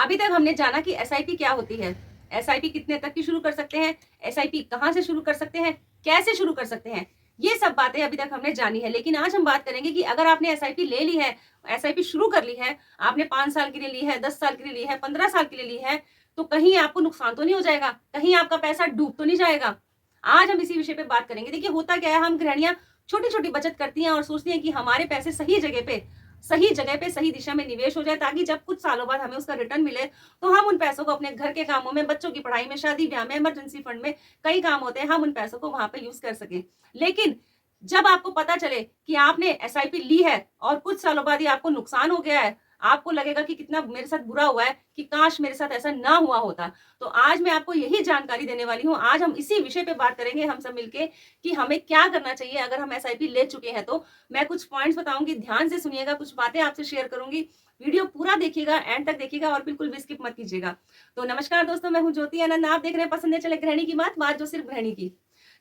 अभी तक हमने जाना कि एसआईपी क्या होती है, एसआईपी कितने तक की शुरू कर सकते हैं, एसआईपी कहाँ से शुरू कर सकते हैं, कैसे शुरू कर सकते हैं, ये सब बातें अभी तक हमने जानी है। लेकिन आज हम बात करेंगे कि अगर आपने एसआईपी ले ली है, एसआईपी शुरू कर ली है, आपने 5 साल के लिए ली है, 10 साल के लिए ली है, 15 साल के लिए ली है, तो कहीं आपको नुकसान तो नहीं हो जाएगा, कहीं आपका पैसा डूब तो नहीं जाएगा। आज हम इसी विषय पे बात करेंगे। देखिए होता क्या है, हम गृहणियां छोटी छोटी बचत करती हैं और सोचती हैं कि हमारे पैसे सही जगह पे सही दिशा में निवेश हो जाए, ताकि जब कुछ सालों बाद हमें उसका रिटर्न मिले तो हम उन पैसों को अपने घर के कामों में, बच्चों की पढ़ाई में, शादी ब्याह में, इमरजेंसी फंड में, कई काम होते हैं, हम उन पैसों को वहां पे यूज कर सके। लेकिन जब आपको पता चले कि आपने एसआईपी ली है और कुछ सालों बाद ही आपको नुकसान हो गया है, आपको लगेगा कि कितना मेरे साथ बुरा हुआ है, कि काश मेरे साथ ऐसा ना हुआ होता। तो आज मैं आपको यही जानकारी देने वाली हूँ। आज हम इसी विषय पे बात करेंगे हम सब मिलके कि हमें क्या करना चाहिए अगर हम एसआईपी ले चुके हैं। तो मैं कुछ पॉइंट्स बताऊंगी, ध्यान से सुनिएगा, कुछ बातें आपसे शेयर करूंगी। वीडियो पूरा देखिएगा, एंड तक देखिएगा और बिल्कुल भी स्किप मत कीजिएगा। तो नमस्कार दोस्तों, मैं हूँ ज्योति आनंद, आप देख रहे हैं पसंद है चले गृहिणी की बात जो सिर्फ गृहिणी की।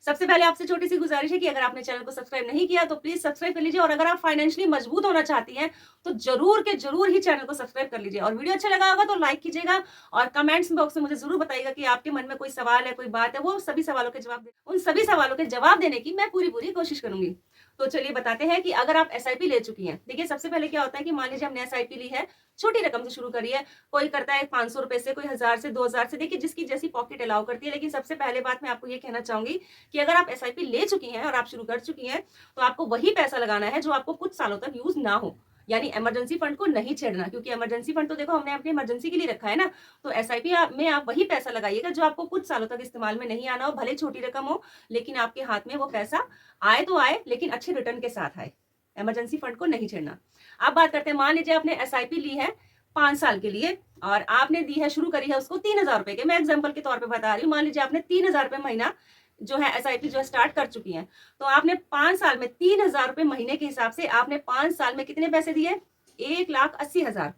सबसे पहले आपसे छोटी सी गुजारिश है कि अगर आपने चैनल को सब्सक्राइब नहीं किया तो प्लीज सब्सक्राइब कर लीजिए, और अगर आप फाइनेंशियली मजबूत होना चाहती हैं तो जरूर के जरूर ही चैनल को सब्सक्राइब कर लीजिए, और वीडियो अच्छा लगा होगा तो लाइक कीजिएगा, और कमेंट्स बॉक्स में मुझे जरूर बताइएगा कि आपके मन में कोई सवाल है, कोई बात है, वो सभी सवालों के जवाब उन सभी सवालों के जवाब देने की मैं पूरी पूरी कोशिश करूंगी। तो चलिए बताते हैं कि अगर आप एसआईपी ले चुकी हैं। देखिए सबसे पहले क्या होता है कि मान लीजिए हमने एसआईपी ली है, छोटी रकम से शुरू करी है, कोई करता है 500 रुपए से, कोई 1000 से, 2000 से, देखिए जिसकी जैसी पॉकेट अलाउ करती है। लेकिन सबसे पहले बात मैं आपको ये कहना चाहूंगी कि अगर आप एसआईपी ले चुकी हैं और आप शुरू कर चुकी हैं, तो आपको वही पैसा लगाना है जो आपको कुछ सालों तक यूज ना हो। यानी इमरजेंसी फंड को नहीं छेड़ना, क्योंकि इमरजेंसी फंड तो देखो हमने अपनी इमरजेंसी के लिए रखा है ना। तो एसआईपी में आप वही पैसा लगाइएगा जो आपको कुछ सालों तक इस्तेमाल में नहीं आना हो, भले छोटी रकम हो, लेकिन आपके हाथ में वो पैसा आए तो आए, लेकिन अच्छे रिटर्न के साथ आए। इमरजेंसी फंड को नहीं छेड़ना। अब बात करते हैं, मान लीजिए आपने एसआईपी ली है 5 साल के लिए, और आपने दी है, शुरू करी है उसको 3000 रुपए के, मैं एग्जाम्पल के तौर पे बता रही हूँ। मान लीजिए आपने 3000 रुपए महीना जो है एसआईपी जो है स्टार्ट कर चुकी है, तो आपने 5 साल में 3000 रुपए महीने के हिसाब से आपने 5 साल में कितने पैसे दिए, 1,80,000।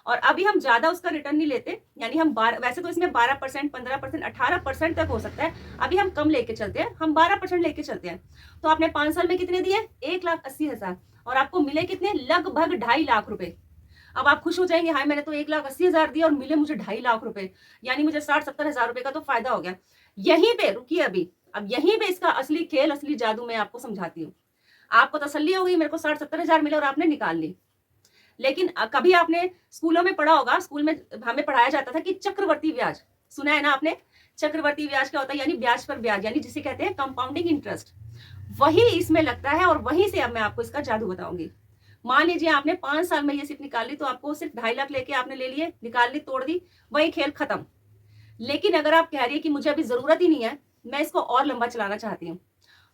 और अभी हम ज्यादा उसका रिटर्न नहीं लेते, यानी हम वैसे तो इसमें 12%, 15%, 18% तक हो सकता है, अभी हम कम लेके चलते हैं, हम 12% लेके चलते हैं। तो आपने 5 साल में कितने दिए, 1,80,000, और आपको मिले कितने, लगभग 2.5 लाख रुपए। अब आप खुश हो जाएंगे, हाय मैंने तो 1,80,000 दिया और मिले मुझे 2.5 लाख रुपए, यानी मुझे 60-70 हजार रुपए का तो फायदा हो गया। यहीं पे रुकिए अभी, अब यहीं पे इसका असली खेल, असली जादू मैं आपको समझाती हूँ। आपको तसल्ली हो गई, मेरे को 60-70 हजार मिले और आपने निकाल ली। लेकिन कभी आपने स्कूलों में पढ़ा होगा, स्कूल में हमें पढ़ाया जाता था कि चक्रवर्ती ब्याज, सुना है ना आपने। चक्रवर्ती ब्याज क्या होता है, यानी ब्याज पर ब्याज, यानी जिसे कहते हैं कंपाउंडिंग इंटरेस्ट। वही इसमें लगता है, और वहीं से अब मैं आपको इसका जादू बताऊंगी। मान लीजिए आपने 5 साल में ये सिर्फ निकाल ली, तो आपको सिर्फ 2.5 लाख लेके आपने ले लिए, निकाल ली, तोड़ दी, वही खेल खत्म। लेकिन अगर आप कह रही है कि मुझे अभी जरूरत ही नहीं है, मैं इसको और लंबा चलाना चाहती हूँ,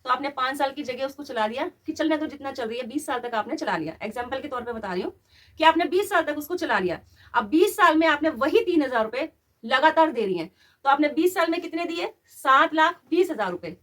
तो आपने 5 साल की जगह उसको चला दिया कि चलने तो जितना चल रही है, 20 साल तक आपने चला लिया। एग्जाम्पल के तौर पे बता रही हूँ कि आपने 20 साल तक उसको चला लिया। अब 20 साल में आपने वही 3,000 रुपए लगातार दे रही हैं, तो आपने 20 साल में कितने दिए, 7,20,000 रुपए।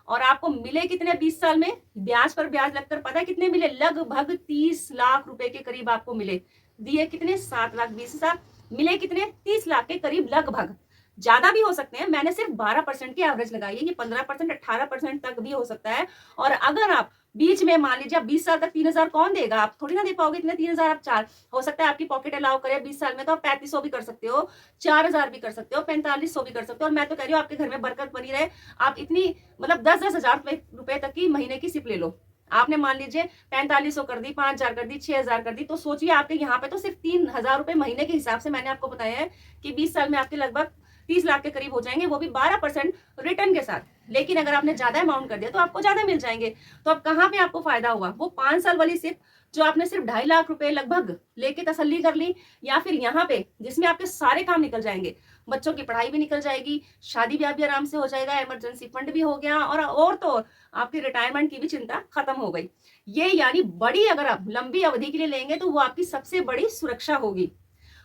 और आपको मिले कितने 20 साल में, ब्याज पर ब्याज लगकर पता है कितने मिले, लगभग 30 लाख रुपए के करीब आपको मिले। दिए कितने, 7,20,000, मिले कितने, 30 लाख के करीब लगभग। ज्यादा भी हो सकते हैं, मैंने सिर्फ 12% की एवरेज लगाई है, ये 15%, 18% तक भी हो सकता है। और अगर आप बीच में मान लीजिए 20 साल तक 3,000 कौन देगा, आप थोड़ी ना दे पाओगे इतने 3,000, आप 4 हो सकता है आपकी पॉकेट अलाउ करे 20 साल में, तो आप 3,500 भी कर सकते हो, 4,000 भी कर सकते हो, 4,500 भी कर सकते हो। और मैं तो कह रही हूँ आपके घर में बरकत बनी रहे, आप इतनी मतलब 10-10 हजार रुपए तक की महीने की सिप ले लो। आपने मान लीजिए 4,500 कर दी, 5,000 कर दी, 6,000 कर दी, तो सोचिए आपके यहाँ पे तो सिर्फ 3,000 रुपए महीने के हिसाब से मैंने आपको बताया है कि 20 साल में आपके लगभग 30 लाख के करीब हो जाएंगे, वो भी 12% रिटर्न के साथ। लेकिन अगर आपने ज्यादा अमाउंट कर दिया तो आपको ज्यादा मिल जाएंगे। तो अब कहाँ पे आपको फायदा हुआ, वो 5 साल वाली सिप जो आपने सिर्फ 2.5 लाख रुपए लगभग लेके तसल्ली कर ली, या फिर यहाँ पे जिसमें आपके सारे काम निकल जाएंगे, बच्चों की पढ़ाई भी निकल जाएगी, शादी ब्याह भी आराम से हो जाएगा, इमरजेंसी फंड भी हो गया, और तो आपकी रिटायरमेंट की भी चिंता खत्म हो गई। ये यानी बड़ी, अगर आप लंबी अवधि के लिए लेंगे तो वो आपकी सबसे बड़ी सुरक्षा होगी।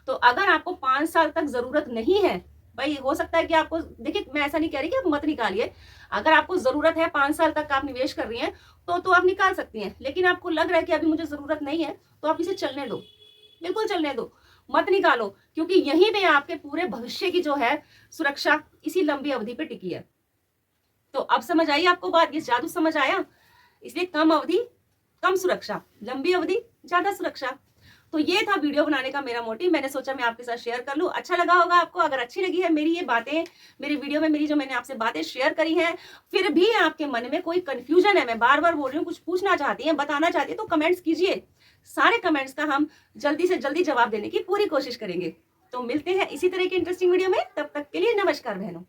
तो अगर आपको 5 साल तक जरूरत नहीं है, भाई हो सकता है कि आपको, देखिए मैं ऐसा नहीं कह रही कि आप मत निकालिए, अगर आपको जरूरत है 5 साल तक आप निवेश कर रही हैं तो आप निकाल सकती हैं। लेकिन आपको लग रहा है कि अभी मुझे जरूरत नहीं है, तो आप इसे चलने दो, बिल्कुल चलने दो, मत निकालो, क्योंकि यहीं पे आपके पूरे भविष्य की जो है सुरक्षा इसी लंबी अवधि पे टिकी है। तो अब समझ आई आपको बात, ये जादू समझ आया। इसलिए कम अवधि कम सुरक्षा, लंबी अवधि ज्यादा सुरक्षा। तो ये था वीडियो बनाने का मेरा मोटिव। मैंने सोचा मैं आपके साथ शेयर कर लूं। अच्छा लगा होगा आपको। अगर अच्छी लगी है मेरी ये बातें, मेरी वीडियो में मेरी जो मैंने आपसे बातें शेयर करी हैं, फिर भी आपके मन में कोई कंफ्यूजन है, मैं बार बार बोल रही हूँ, कुछ पूछना चाहती हैं, बताना चाहती है, तो कमेंट्स कीजिए। सारे कमेंट्स का हम जल्दी से जल्दी जवाब देने की पूरी कोशिश करेंगे। तो मिलते हैं इसी तरह की इंटरेस्टिंग वीडियो में। तब तक के लिए नमस्कार बहनों।